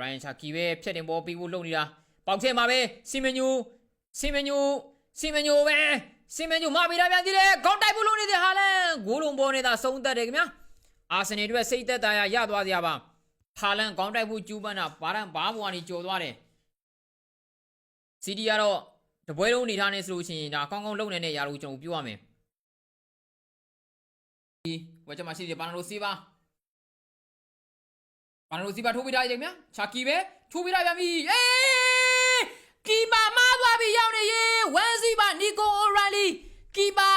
Ryan Shaki ပဲဖြတ်တင်ပေါ်ပြီးဖို့လုပ်နေတာပေါက်ထဲမှာပဲစီမညူပဲစီမညူမပေးတာပြန်သေးတယ်ခေါင်းတိုက်ဖို့လုပ်နေတဲ့ဟာလန်ဂိုးလုံးပေါ်နေတာဆုံးသက်တယ်ခင်ဗျာအာဆင်နယ်အတွက်စိတ်သက်သာရသွားကြပါဟာလန်ခေါင်းတိုက်ဖို့ကျူးပန်းတာဘာပေါ်ကနေကြော်သွားတယ်စီတီကတော့တပွဲလုံးနေထားနေဆိုလို့ရှိရင်ဒါကောင်းကောင်းလုပ်နေတဲ့ရာလို့ကျွန်တော်ပြောရမယ်ဒီဝက်ချက်မှာရှိတယ်ဘာနာလိုစီပါထိုးပေးထားတယ်ခင်ဗျာချာကီပဲထိုးပေးထားပြန်ပြီအေးကီပါမသွားပြီရောက်နေရေ1 စီပါနီကိုအိုရိုင်လီကီပါ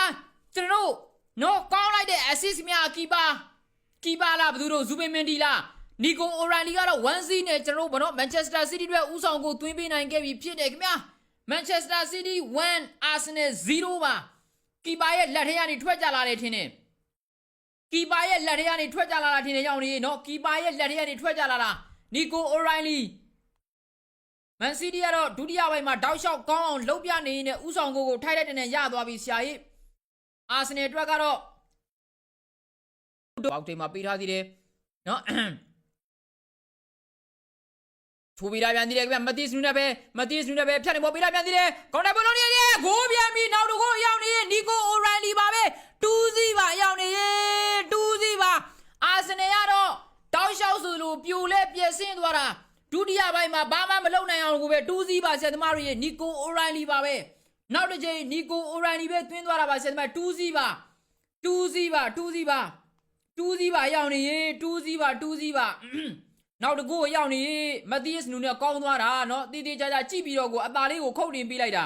ကျွန်တော်တို့နော်ကောင်းလိုက်တဲ့ assist များကီပါလားဘယ်သူတို့ဇူပင်မင်ဒီလားနီကိုအိုရိုင်လီကတော့1 စီနဲ့ကျွန်တော်တို့ဘာလို့မန်ချက်စတာစီးတီးတွေဥဆောင်ကိုသွင်းပေးနိုင်ခဲ့ပြီဖြစ်တယ်ခင်ဗျာမန်ချက်စတာစီးတီး1အာဆင်နယ်0ပါကီပါရဲ့လက်ထဲကနေထွက်ကြလာတယ်ထင်တယ်ကီပါရဲ့လက်ထဲကနေထွက်ကြလာတာထင်တယ်ရောက်နေနော်ကီပါရဲ့လက်ထဲကနေထွက်ကြလာတာနီကိုအိုရိုင်လီမန်စီးတီးကတော့ဒုတိယပိုင်းမှာတောက်လျှောက်ကောင်းအောင်လှုပ်ပြနေနေတဲ့ဥဆောင်ကိုထိုက်တဲ့နဲ့ရသွားပြီဆရာကြီးအာဆင်နယ်အတွက်ကတော့ဘောက်တေးမှာပေးထားသေးတယ်နော်ထိုးပေးထားပြန်သေးတယ်ခင်ဗျမတ်တီးစ်နူနဲ့ပဲဖြတ်နေပေါ်ပေးထားပြန်သေးတယ်ကောင်းတဲ့ဘောလုံးနေတယ်ဂိုးပြန်ပြီးနောက်တစ်ခုရောက်နေနီကိုအိုရိုင်လီပါပဲ2 စီပါရောက်နေ2 စီပါအာဆင်နယ်ကတော့တောက်လျှောက်ဆိုလို့ပြိုလဲပြည့်စင်းသွားတာဒုတိယပိုင်းမှာဘာမှမလုပ်နိုင်အောင်ကိုပဲ2 စီပါဆယ်သမားတွေရဲ့နီကိုအိုရိုင်လီပါပဲနောက်တစ်ချိန်နီကိုအိုရိုင်လီပဲသွင်းသွားတာပါဆယ်သမား2 စီပါရောက်နေ2 စီပါနောက်တကူရောက်နေမတ်တီးစ်နူနဲ့ကောင်းသွားတာเนาะတီးတီးကြကြကြည့်ပြီးတော့ကိုအตาလေးကိုခုတ်တင်ပေးလိုက်တာ